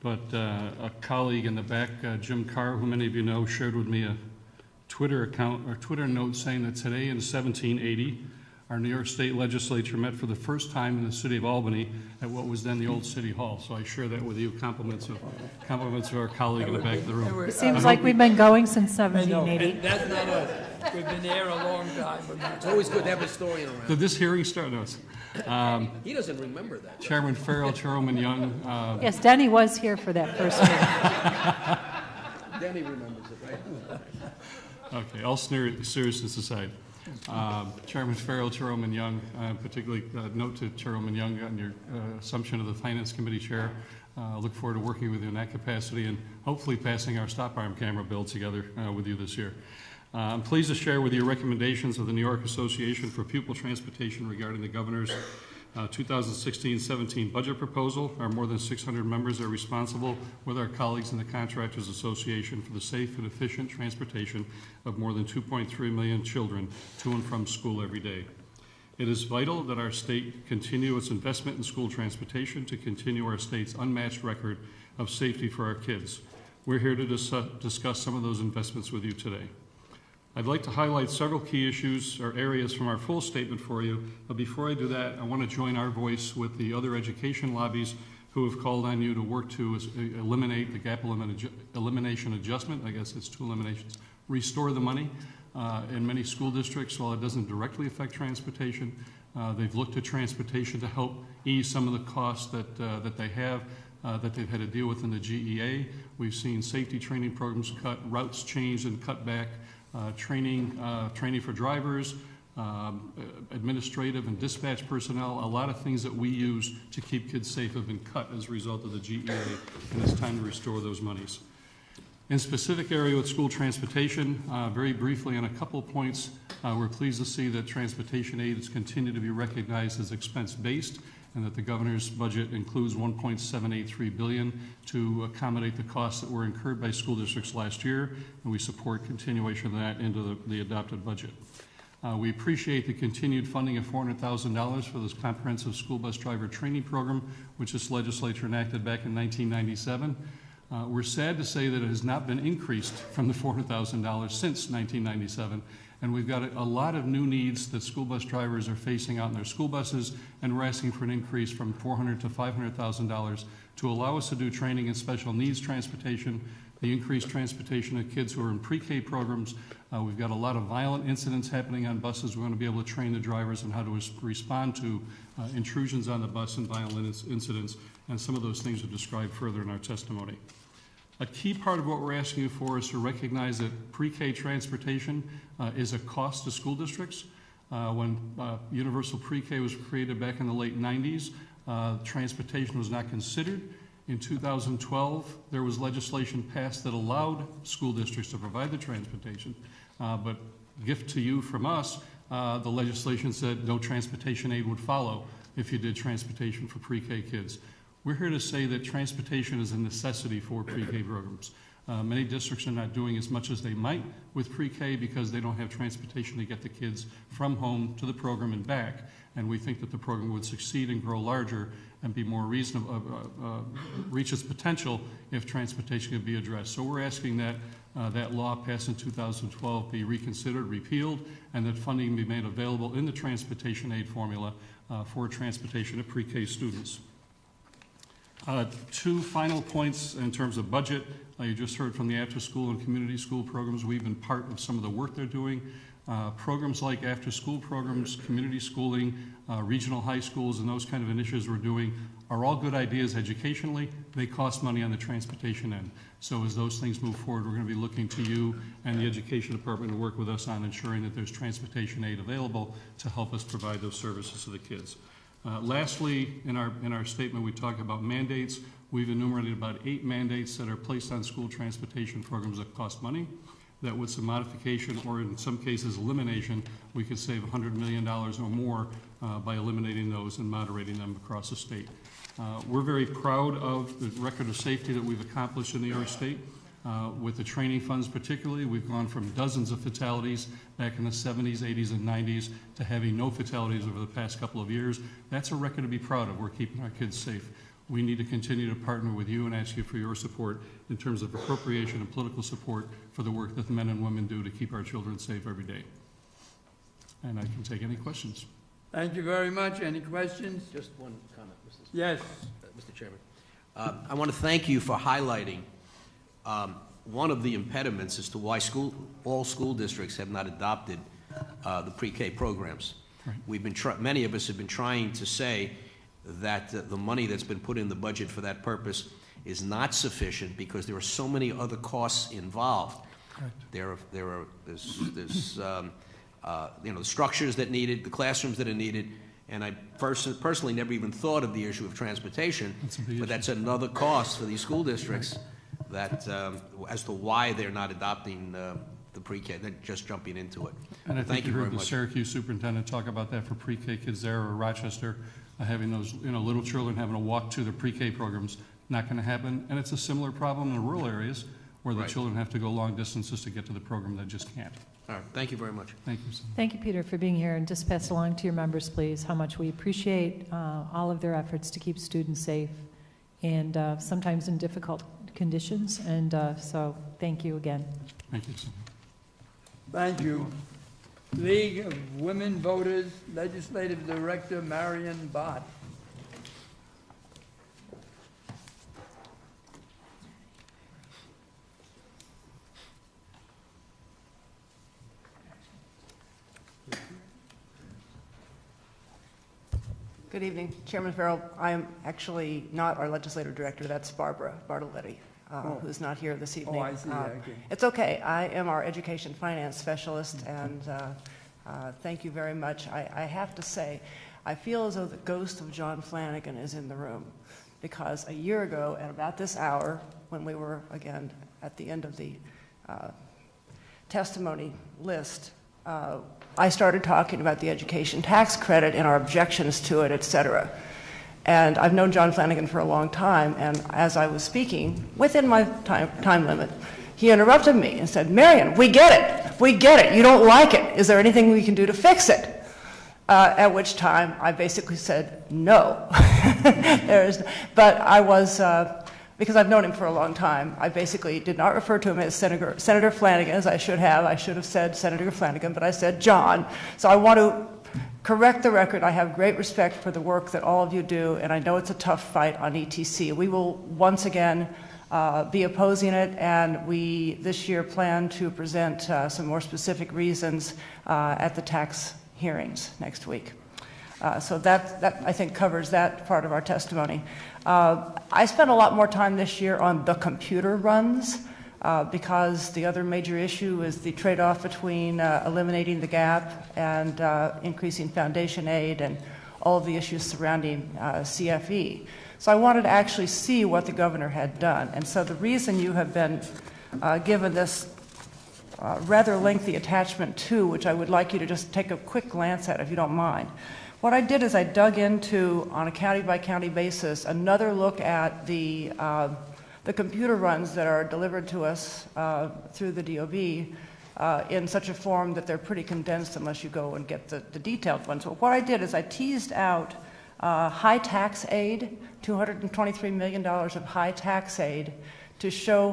but a colleague in the back, Jim Carr, who many of you know, shared with me a Twitter account or Twitter note saying that today in 1780, our New York State Legislature met for the first time in the city of Albany at what was then the old City Hall. So I share that with you. Compliments of our colleague in the back of the room. It seems like we've been going since I know, 1780. that's not us. We've been there a long time. It's always good to have a historian around. Did this hearing start? No. He doesn't remember that. Chairman Farrell, Chairwoman Young. Yes, Denny was here for that first meeting. Denny remembers it, right? Okay, all seriousness aside. Chairman Farrell, Chairwoman Young, particularly note to Chairwoman Young on your assumption of the Finance Committee Chair. Look forward to working with you in that capacity and hopefully passing our stop arm camera bill together with you this year. I'm pleased to share with you recommendations of the New York Association for Pupil Transportation regarding the Governor's 2016-17 budget proposal. Our more than 600 members are responsible with our colleagues in the Contractors Association for the safe and efficient transportation of more than 2.3 million children to and from school every day. It is vital that our state continue its investment in school transportation to continue our state's unmatched record of safety for our kids. We're here to discuss some of those investments with you today. I'd like to highlight several key issues or areas from our full statement for you, but before I do that, I want to join our voice with the other education lobbies who have called on you to work to eliminate the gap elimination adjustment. I guess it's two eliminations. Restore the money. In many school districts, while it doesn't directly affect transportation, they've looked at transportation to help ease some of the costs that they have, that they've had to deal with in the GEA. We've seen safety training programs cut, routes changed and cut back. Training for drivers, administrative and dispatch personnel, a lot of things that we use to keep kids safe have been cut as a result of the GEA, and it's time to restore those monies. In specific area with school transportation, very briefly on a couple of points, we're pleased to see that transportation aids continue to be recognized as expense-based and that the governor's budget includes $1.783 billion to accommodate the costs that were incurred by school districts last year, and we support continuation of that into the adopted budget. We appreciate the continued funding of $400,000 for this comprehensive school bus driver training program, which this legislature enacted back in 1997. We're sad to say that it has not been increased from the $400,000 since 1997. And we've got a lot of new needs that school bus drivers are facing out in their school buses, and we're asking for an increase from $400,000 to $500,000 to allow us to do training in special needs transportation, the increased transportation of kids who are in pre-K programs. We've got a lot of violent incidents happening on buses. We're going to be able to train the drivers on how to respond to intrusions on the bus and violent incidents, and some of those things are described further in our testimony. A key part of what we're asking you for is to recognize that pre-K transportation is a cost to school districts. When universal pre-K was created back in the late 90s, transportation was not considered. In 2012, there was legislation passed that allowed school districts to provide the transportation, but gift to you from us, the legislation said no transportation aid would follow if you did transportation for pre-K kids. We're here to say that transportation is a necessity for pre-K programs. Many districts are not doing as much as they might with pre-K because they don't have transportation to get the kids from home to the program and back. And we think that the program would succeed and grow larger and be more reasonable, reach its potential if transportation could be addressed. So we're asking that that law passed in 2012 be reconsidered, repealed, and that funding be made available in the transportation aid formula for transportation of pre-K students. Two final points in terms of budget. You just heard from the after-school and community school programs. We've been part of some of the work they're doing. Programs like after-school programs, community schooling, regional high schools, and those kind of initiatives we're doing are all good ideas educationally. They cost money on the transportation end. So as those things move forward, we're going to be looking to you and the education department to work with us on ensuring that there's transportation aid available to help us provide those services to the kids. Lastly, in our statement, we talk about mandates. We've enumerated about 8 mandates that are placed on school transportation programs that cost money, that with some modification or in some cases elimination, we could save $100 million or more by eliminating those and moderating them across the state. We're very proud of the record of safety that we've accomplished in New York State. With the training funds particularly, we've gone from dozens of fatalities back in the 70s, 80s, and 90s to having no fatalities over the past couple of years. That's a record to be proud of. We're keeping our kids safe. we need to continue to partner with you and ask you for your support in terms of appropriation and political support for the work that the men and women do to keep our children safe every day. And I can take any questions. Thank you very much. Any questions? Just one comment, Yes. Mr. Chairman. I want to thank you for highlighting one of the impediments as to why all school districts have not adopted the pre-K programs. Right. We've been many of us have been trying to say that the money that's been put in the budget for that purpose is not sufficient because there are so many other costs involved. Correct. There's the structures that needed, the classrooms that are needed, and I personally never even thought of the issue of transportation, but that's another cost for these school districts that as to why they're not adopting the pre-K. They're just jumping into it. And I think Thank you you very heard the much. Syracuse superintendent talk about that for pre-K kids there, or Rochester, having those little children having to walk to the pre-K programs. Not going to happen, and it's a similar problem in rural areas where the Right. children have to go long distances to get to the program that just can't. All right. Thank you very much. Thank you. Thank you, Peter, for being here, and just pass along to your members, please, how much we appreciate all of their efforts to keep students safe, and sometimes in difficult conditions, and so thank you again. Thank you. Thank you. League of Women Voters, Legislative Director Marion Bott. Good evening, Chairman Farrell. I am actually not our legislative director. That's Barbara Bartoletti, who's not here this evening. Oh, I see. Okay. It's okay. I am our education finance specialist, and thank you very much. I have to say, I feel as though the ghost of John Flanagan is in the room, because a year ago at about this hour, when we were, again, at the end of the testimony list, I started talking about the education tax credit and our objections to it, et cetera. And I've known John Flanagan for a long time, and as I was speaking, within my time limit, he interrupted me and said, "Marion, we get it. We get it. You don't like it. Is there anything we can do to fix it?" At which time I basically said, no. But I was, because I've known him for a long time, I basically did not refer to him as Senator Flanagan, as I should have. I should have said Senator Flanagan, but I said John. So I want to correct the record. I have great respect for the work that all of you do, and I know it's a tough fight on ETC. We will once again be opposing it, and we this year plan to present some more specific reasons at the tax hearings next week. So that I think covers that part of our testimony. I spent a lot more time this year on the computer runs because the other major issue is the trade-off between eliminating the gap and increasing foundation aid and all of the issues surrounding CFE. So I wanted to actually see what the governor had done. And so the reason you have been given this rather lengthy attachment 2, which I would like you to just take a quick glance at if you don't mind. What I did is I dug into, on a county-by-county basis, another look at the computer runs that are delivered to us through the DOB in such a form that they're pretty condensed unless you go and get the detailed ones. So what I did is I teased out high tax aid, $223 million of high tax aid, to show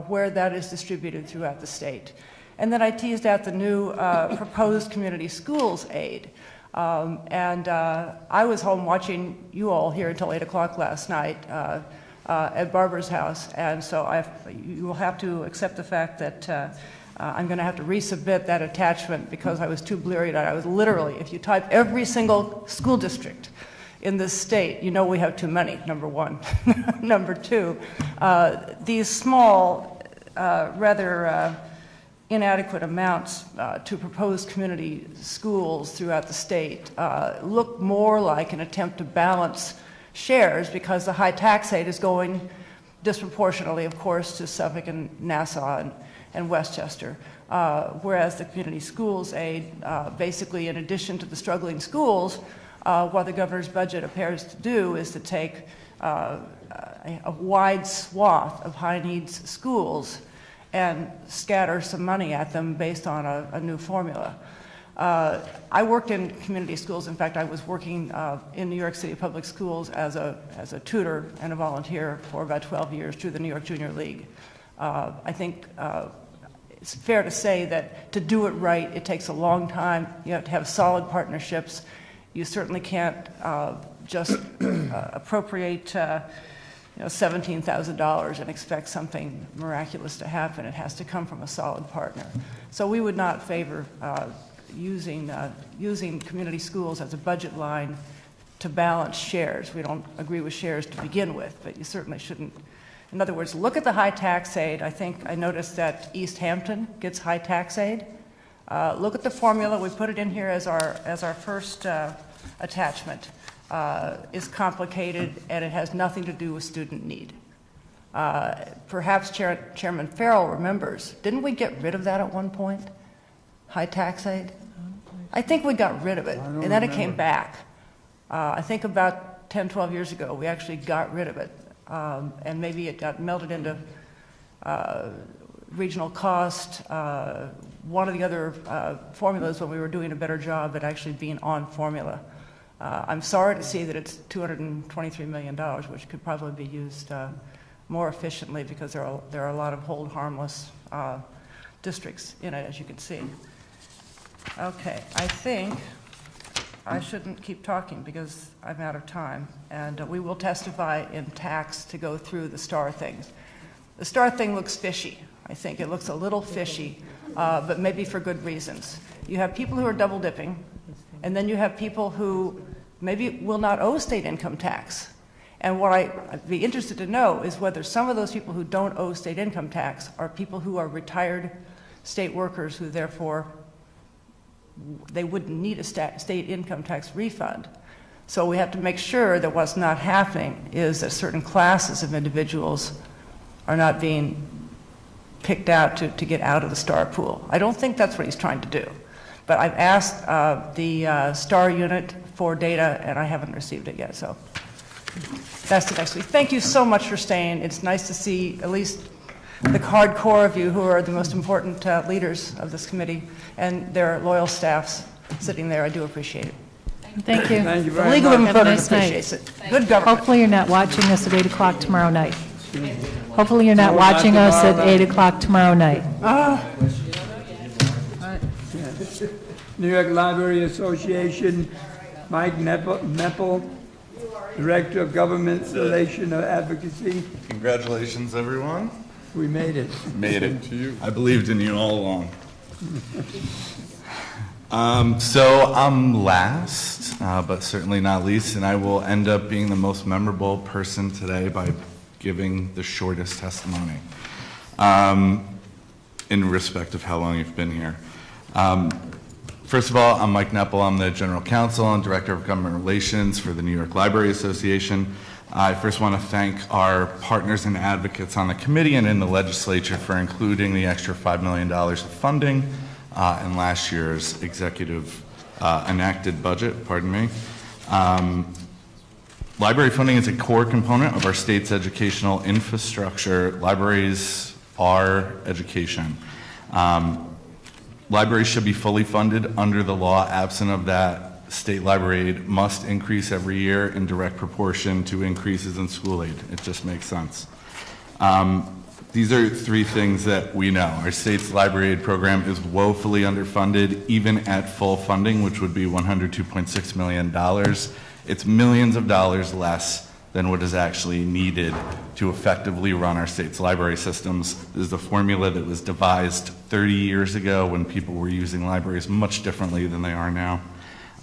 where that is distributed throughout the state. And then I teased out the new proposed community schools aid. I was home watching you all here until 8 o'clock last night at Barbara's house, and so you will have to accept the fact that I'm going to have to resubmit that attachment because I was too bleary-eyed. I was literally, if you type every single school district in this state, you know we have too many, number one. Number two, these small, rather inadequate amounts to proposed community schools throughout the state look more like an attempt to balance shares because the high tax aid is going disproportionately, of course, to Suffolk and Nassau and Westchester, whereas the community schools aid, basically in addition to the struggling schools, what the governor's budget appears to do is to take a wide swath of high needs schools and scatter some money at them based on a new formula. I worked in community schools. In fact, I was working in New York City public schools as a tutor and a volunteer for about 12 years through the New York Junior League. I think it's fair to say that to do it right, it takes a long time. You have to have solid partnerships. You certainly can't just appropriate $17,000 and expect something miraculous to happen. It has to come from a solid partner. So we would not favor using community schools as a budget line to balance shares. We don't agree with shares to begin with, but you certainly shouldn't. In other words, look at the high tax aid. I noticed that East Hampton gets high tax aid. Look at the formula. We put it in here as our first attachment. Is complicated, and it has nothing to do with student need. Perhaps Chairman Farrell remembers, didn't we get rid of that at one point? High tax aid? I think we got rid of it, and then it came back. I think about 10, 12 years ago, we actually got rid of it, and maybe it got melted into regional cost. One of the other formulas when we were doing a better job at actually being on formula. I'm sorry to see that it's $223 million, which could probably be used more efficiently because there are a lot of hold harmless districts in it, as you can see. Okay, I think I shouldn't keep talking because I'm out of time, and we will testify in tax to go through the STAR things. The STAR thing looks fishy. I think it looks a little fishy, but maybe for good reasons. You have people who are double dipping, and then you have people who maybe will not owe state income tax. And what I'd be interested to know is whether some of those people who don't owe state income tax are people who are retired state workers who therefore they wouldn't need a state income tax refund. So we have to make sure that what's not happening is that certain classes of individuals are not being picked out to get out of the STAR pool. I don't think that's what he's trying to do. But I've asked the STAR unit for data, and I haven't received it yet. So that's the next week. Thank you so much for staying. It's nice to see at least the hardcore of you who are the most important leaders of this committee and their loyal staffs sitting there. I do appreciate it. Thank you. Thank you The very League of much. Women Have a Voters nice night. appreciates it. Good government. Hopefully you're not watching us at 8 o'clock tomorrow night. Hopefully you're not No, not watching us at tomorrow 8 night. o'clock tomorrow night. New York Library Association, Mike Meppel, Director of Government Relation Advocacy. Congratulations, everyone. We made it. Made it. I believed in you all along. So I'm last, but certainly not least, and I will end up being the most memorable person today by giving the shortest testimony in respect of how long you've been here. First of all, I'm Mike Neppel. I'm the General Counsel and Director of Government Relations for the New York Library Association. I first want to thank our partners and advocates on the committee and in the legislature for including the extra $5 million of funding in last year's executive enacted budget, pardon me. Library funding is a core component of our state's educational infrastructure. Libraries are education. Libraries should be fully funded under the law. Absent of that, state library aid must increase every year in direct proportion to increases in school aid. It just makes sense. These are three things that we know. Our state's library aid program is woefully underfunded, even at full funding, which would be $102.6 million. It's millions of dollars less than what is actually needed to effectively run our state's library systems. This is a formula that was devised 30 years ago when people were using libraries much differently than they are now.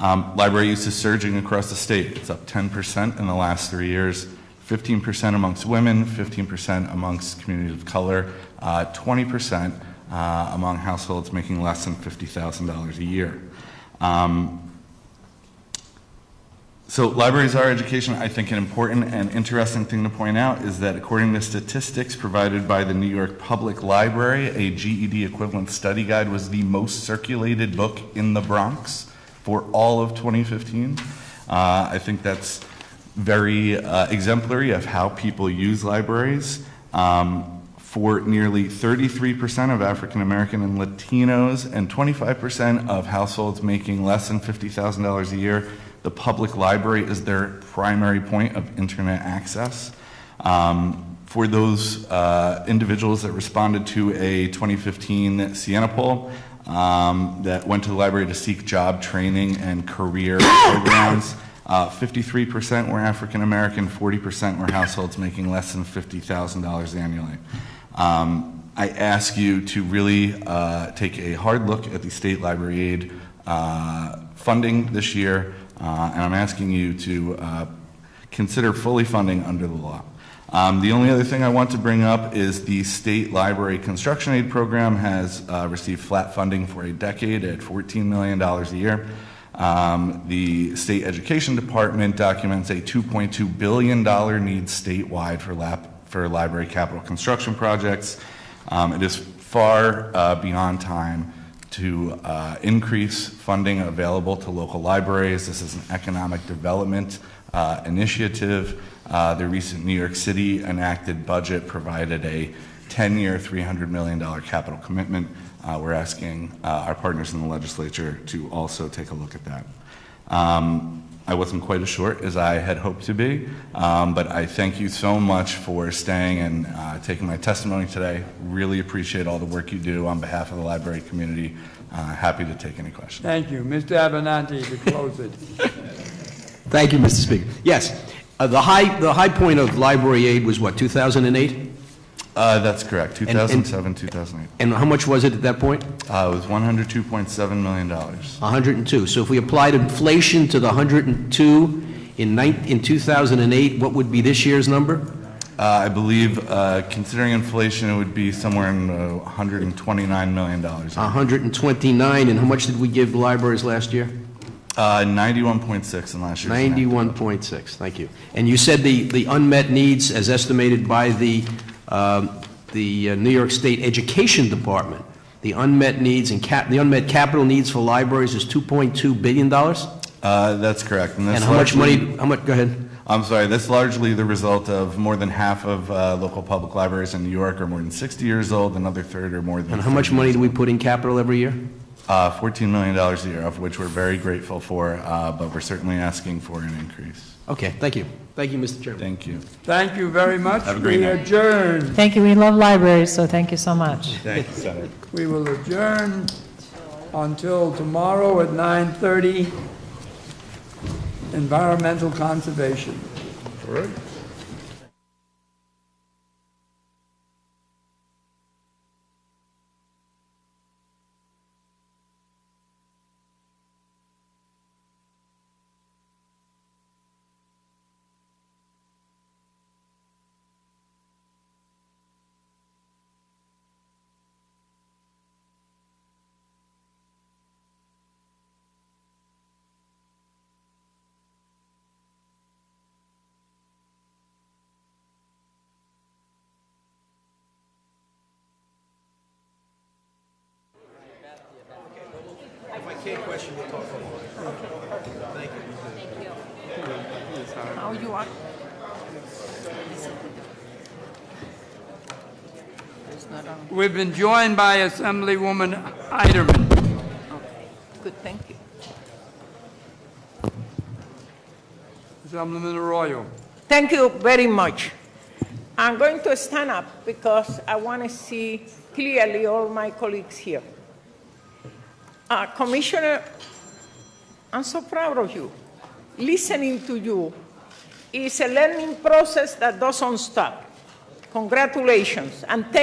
Library use is surging across the state. It's up 10% in the last 3 years, 15% amongst women, 15% amongst communities of color, 20% among households making less than $50,000 a year. So libraries are education. I think an important and interesting thing to point out is that according to statistics provided by the New York Public Library, a GED equivalent study guide was the most circulated book in the Bronx for all of 2015. I think that's very exemplary of how people use libraries. for nearly 33% of African American and Latinos and 25% of households making less than $50,000 a year, the public library is their primary point of internet access. For those individuals that responded to a 2015 Siena poll that went to the library to seek job training and career programs, 53% were African American, 40% were households making less than $50,000 annually. I ask you to really take a hard look at the state library aid funding this year, and I'm asking you to consider fully funding under the law. The only other thing I want to bring up is the state library construction aid program has received flat funding for a decade at $14 million a year. The state education department documents a $2.2 billion need statewide for library capital construction projects. It is far beyond time to increase funding available to local libraries. This is an economic development initiative. The recent New York City enacted budget provided a 10-year, $300 million capital commitment. We're asking our partners in the legislature to also take a look at that. I wasn't quite as short as I had hoped to be, but I thank you so much for staying and taking my testimony today. Really appreciate all the work you do on behalf of the library community. Happy to take any questions. Thank you. Mr. Abenante to close it. Thank you, Mr. Speaker. Yes, the high point of library aid was what, 2008? That's correct, 2007, 2008. And how much was it at that point? It was $102.7 million. 102. So if we applied inflation to the 102 in 2008, what would be this year's number? I believe, considering inflation, it would be somewhere in $129 million. 129, and how much did we give the libraries last year? 91.6 in last year's. 91.6, thank you. And you said the unmet needs as estimated by the New York State Education Department, the unmet needs and the unmet capital needs for libraries is $2.2 billion? That's correct. And how much money, go ahead. I'm sorry, that's largely the result of more than half of local public libraries in New York are more than 60 years old, another third are more than. And how much money do we put in capital every year? $14 million a year, of which we're very grateful for, but we're certainly asking for an increase. Okay, thank you. Thank you, Mr. Chairman. Thank you. Thank you very much. Have a great night. We adjourn. Thank you. We love libraries, so thank you so much. Thank you, Senator. We will adjourn until tomorrow at 9:30. Environmental conservation. All right. How you are? We've been joined by Assemblywoman Eiderman. Good, thank you. Assemblyman Arroyo. Thank you very much. I'm going to stand up because I want to see clearly all my colleagues here. Commissioner, I'm so proud of you. Listening to you is a learning process that doesn't stop. Congratulations, and thank